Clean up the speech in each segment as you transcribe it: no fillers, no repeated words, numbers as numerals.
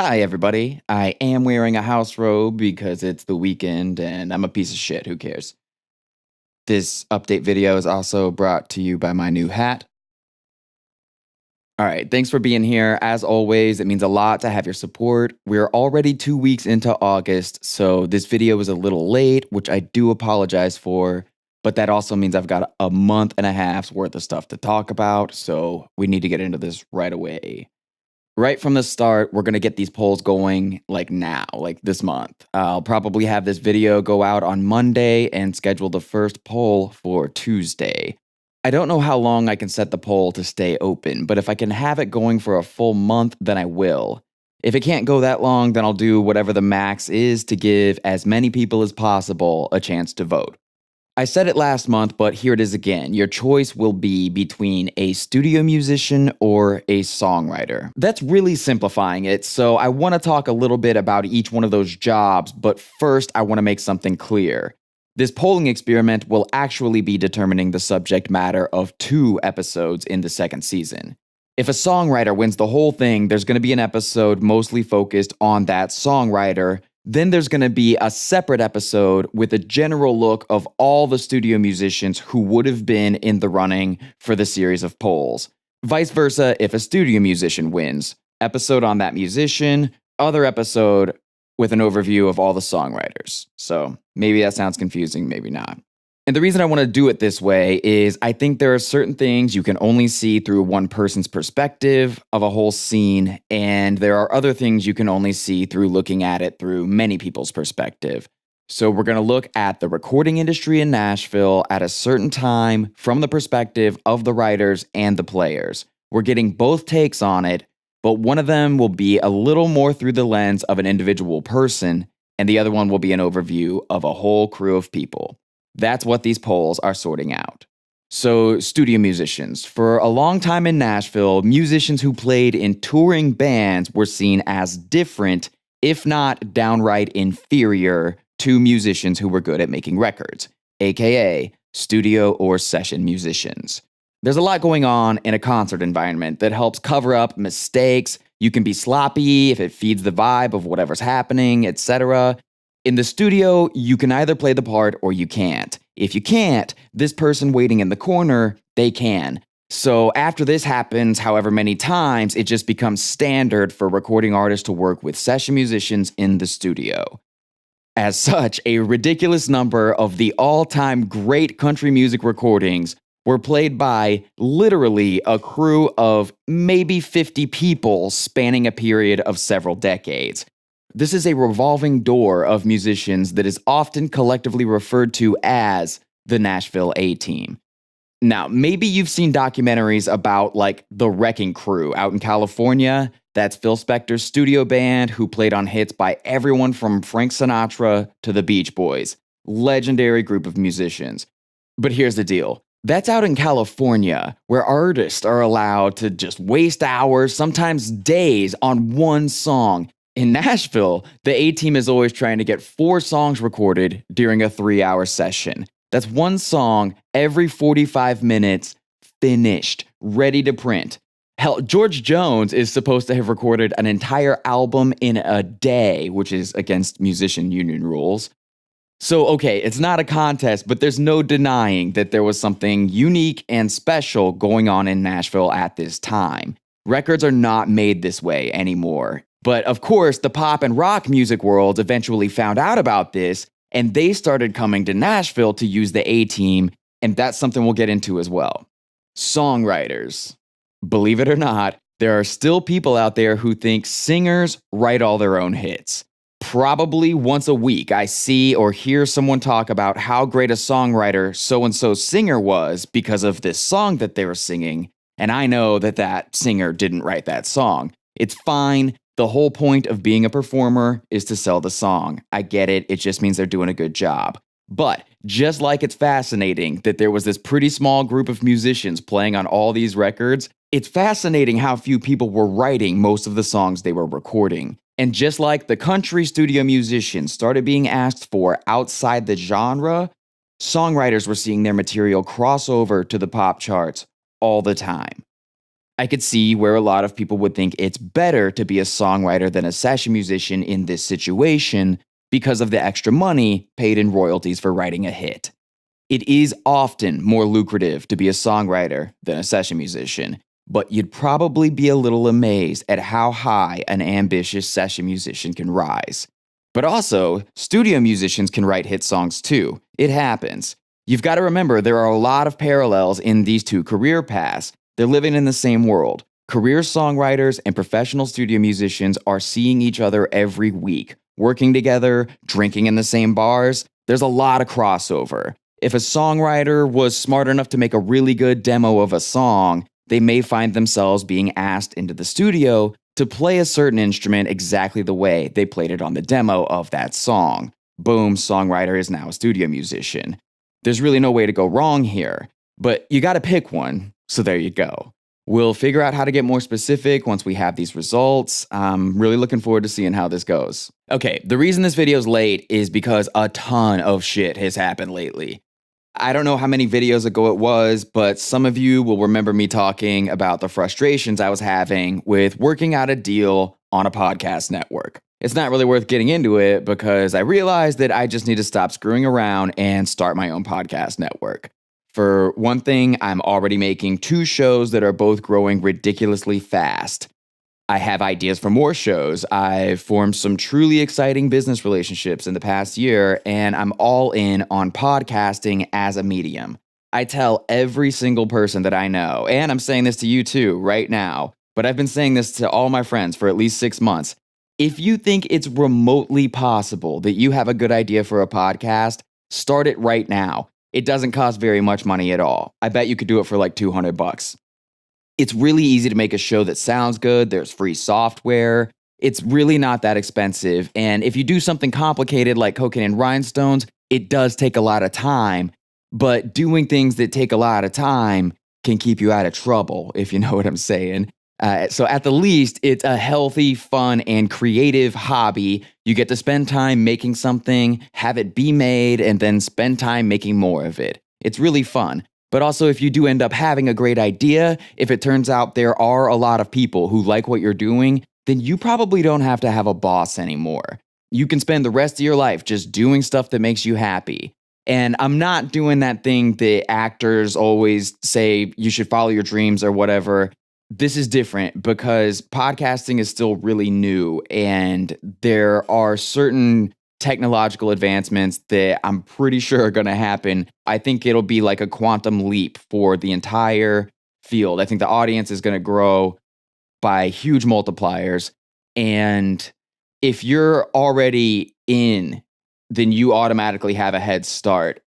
Hi, everybody. I am wearing a house robe because it's the weekend and I'm a piece of shit. Who cares? This update video is also brought to you by my new hat. All right, thanks for being here. As always, it means a lot to have your support. We're already 2 weeks into August, so this video is a little late, which I do apologize for. But that also means I've got a month and a half's worth of stuff to talk about, so we need to get into this right away. Right from the start, we're going to get these polls going like now, like this month. I'll probably have this video go out on Monday and schedule the first poll for Tuesday. I don't know how long I can set the poll to stay open, but if I can have it going for a full month, then I will. If it can't go that long, then I'll do whatever the max is to give as many people as possible a chance to vote. I said it last month, but here it is again. Your choice will be between a studio musician or a songwriter. That's really simplifying it, so I want to talk a little bit about each one of those jobs, but first I want to make something clear. This polling experiment will actually be determining the subject matter of 2 episodes in the second season. If a songwriter wins the whole thing, there's going to be an episode mostly focused on that songwriter. Then there's going to be a separate episode with a general look of all the studio musicians who would have been in the running for the series of polls. Vice versa, if a studio musician wins, episode on that musician, other episode with an overview of all the songwriters. So maybe that sounds confusing, maybe not. And the reason I want to do it this way is I think there are certain things you can only see through one person's perspective of a whole scene, and there are other things you can only see through looking at it through many people's perspective. So we're going to look at the recording industry in Nashville at a certain time from the perspective of the writers and the players. We're getting both takes on it, but one of them will be a little more through the lens of an individual person, and the other one will be an overview of a whole crew of people. That's what these polls are sorting out. So, studio musicians. For a long time in Nashville, musicians who played in touring bands were seen as different, if not downright inferior, to musicians who were good at making records, aka studio or session musicians. There's a lot going on in a concert environment that helps cover up mistakes. You can be sloppy if it feeds the vibe of whatever's happening, etc. In the studio, you can either play the part or you can't. If you can't, this person waiting in the corner, they can. So after this happens however many times, it just becomes standard for recording artists to work with session musicians in the studio. As such, a ridiculous number of the all-time great country music recordings were played by literally a crew of maybe 50 people spanning a period of several decades. This is a revolving door of musicians that is often collectively referred to as the Nashville A-Team. Now, maybe you've seen documentaries about, like, the Wrecking Crew out in California. That's Phil Spector's studio band who played on hits by everyone from Frank Sinatra to the Beach Boys. Legendary group of musicians. But here's the deal. That's out in California, where artists are allowed to just waste hours, sometimes days, on one song. In Nashville, the A-Team is always trying to get 4 songs recorded during a 3-hour session. That's one song every 45 minutes, finished, ready to print. Hell, George Jones is supposed to have recorded an entire album in a day, which is against musician union rules. So, okay, it's not a contest, but there's no denying that there was something unique and special going on in Nashville at this time. Records are not made this way anymore. But of course, the pop and rock music worlds eventually found out about this, and they started coming to Nashville to use the A-Team, and that's something we'll get into as well. Songwriters. Believe it or not, there are still people out there who think singers write all their own hits. Probably once a week, I see or hear someone talk about how great a songwriter so-and-so singer was because of this song that they were singing, and I know that that singer didn't write that song. It's fine. The whole point of being a performer is to sell the song. I get it. It just means they're doing a good job. But just like it's fascinating that there was this pretty small group of musicians playing on all these records, it's fascinating how few people were writing most of the songs they were recording. And just like the country studio musicians started being asked for outside the genre, songwriters were seeing their material cross over to the pop charts all the time. I could see where a lot of people would think it's better to be a songwriter than a session musician in this situation because of the extra money paid in royalties for writing a hit. It is often more lucrative to be a songwriter than a session musician, but you'd probably be a little amazed at how high an ambitious session musician can rise. But also, studio musicians can write hit songs too. It happens. You've got to remember there are a lot of parallels in these two career paths. They're living in the same world. Career songwriters and professional studio musicians are seeing each other every week, working together, drinking in the same bars. There's a lot of crossover. If a songwriter was smart enough to make a really good demo of a song, they may find themselves being asked into the studio to play a certain instrument exactly the way they played it on the demo of that song. Boom, songwriter is now a studio musician. There's really no way to go wrong here, but you gotta pick one, so there you go. We'll figure out how to get more specific once we have these results. I'm really looking forward to seeing how this goes. Okay, the reason this video's late is because a ton of shit has happened lately. I don't know how many videos ago it was, but some of you will remember me talking about the frustrations I was having with working out a deal on a podcast network. It's not really worth getting into it because I realized that I just need to stop screwing around and start my own podcast network. For one thing, I'm already making 2 shows that are both growing ridiculously fast. I have ideas for more shows. I've formed some truly exciting business relationships in the past year, and I'm all in on podcasting as a medium. I tell every single person that I know, and I'm saying this to you too right now, but I've been saying this to all my friends for at least 6 months. If you think it's remotely possible that you have a good idea for a podcast, start it right now. It doesn't cost very much money at all. I bet you could do it for like $200. It's really easy to make a show that sounds good. There's free software. It's really not that expensive. And if you do something complicated like Cocaine and Rhinestones, it does take a lot of time. But doing things that take a lot of time can keep you out of trouble, if you know what I'm saying. So at the least, it's a healthy, fun, and creative hobby. You get to spend time making something, have it be made, and then spend time making more of it. It's really fun. But also, if you do end up having a great idea, if it turns out there are a lot of people who like what you're doing, then you probably don't have to have a boss anymore. You can spend the rest of your life just doing stuff that makes you happy. And I'm not doing that thing that actors always say you should follow your dreams or whatever. This is different because podcasting is still really new, and there are certain technological advancements that I'm pretty sure are going to happen. I think it'll be like a quantum leap for the entire field. I think the audience is going to grow by huge multipliers. And if you're already in, then you automatically have a head start.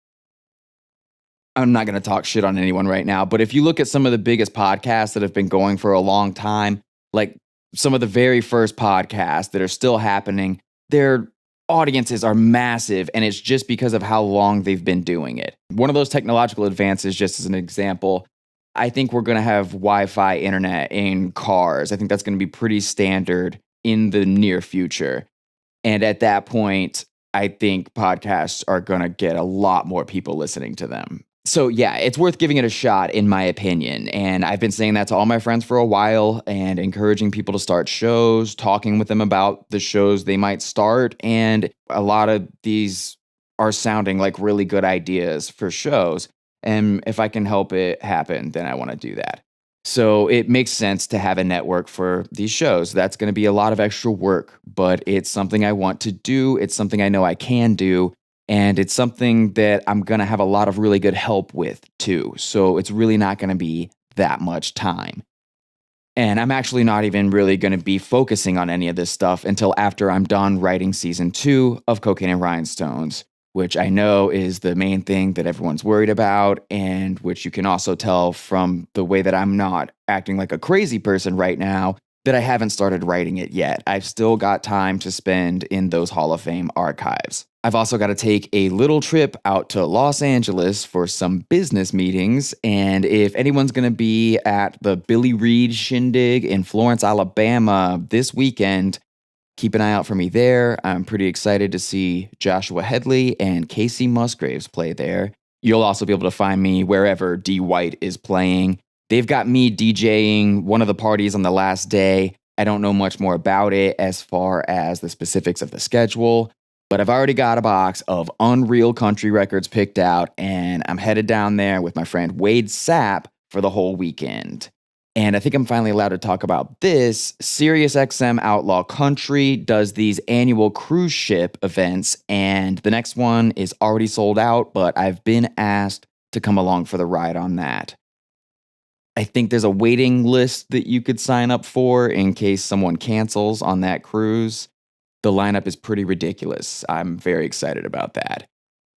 I'm not going to talk shit on anyone right now, but if you look at some of the biggest podcasts that have been going for a long time, like some of the very first podcasts that are still happening, their audiences are massive, and it's just because of how long they've been doing it. One of those technological advances, just as an example, I think we're going to have Wi-Fi internet in cars. I think that's going to be pretty standard in the near future. And at that point, I think podcasts are going to get a lot more people listening to them. So yeah, it's worth giving it a shot in my opinion. And I've been saying that to all my friends for a while and encouraging people to start shows, talking with them about the shows they might start. And a lot of these are sounding like really good ideas for shows. And if I can help it happen, then I want to do that. So it makes sense to have a network for these shows. That's going to be a lot of extra work, but it's something I want to do. It's something I know I can do. And it's something that I'm going to have a lot of really good help with too. So it's really not going to be that much time. And I'm actually not even really going to be focusing on any of this stuff until after I'm done writing season 2 of Cocaine and Rhinestones, which I know is the main thing that everyone's worried about, and which you can also tell from the way that I'm not acting like a crazy person right now, that I haven't started writing it yet. I've still got time to spend in those Hall of Fame archives. I've also got to take a little trip out to Los Angeles for some business meetings, and if anyone's going to be at the Billy Reed Shindig in Florence, Alabama this weekend, keep an eye out for me there. I'm pretty excited to see Joshua Headley and Casey Musgraves play there. You'll also be able to find me wherever D. White is playing. They've got me DJing one of the parties on the last day. I don't know much more about it as far as the specifics of the schedule, but I've already got a box of Unreal Country records picked out, and I'm headed down there with my friend Wade Sapp for the whole weekend. And I think I'm finally allowed to talk about this. SiriusXM Outlaw Country does these annual cruise ship events, and the next one is already sold out, but I've been asked to come along for the ride on that. I think there's a waiting list that you could sign up for in case someone cancels on that cruise. The lineup is pretty ridiculous. I'm very excited about that.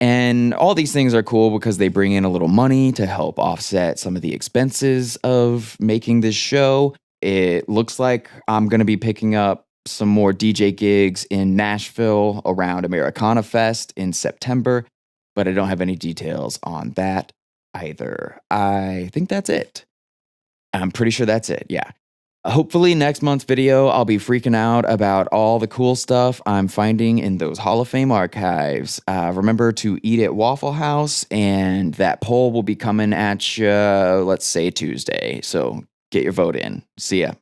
And all these things are cool because they bring in a little money to help offset some of the expenses of making this show. It looks like I'm going to be picking up some more DJ gigs in Nashville around Americana Fest in September, but I don't have any details on that either. I think that's it. I'm pretty sure that's it, yeah. Hopefully next month's video, I'll be freaking out about all the cool stuff I'm finding in those Hall of Fame archives. Remember to eat at Waffle House, and that poll will be coming at you, let's say Tuesday. So get your vote in. See ya.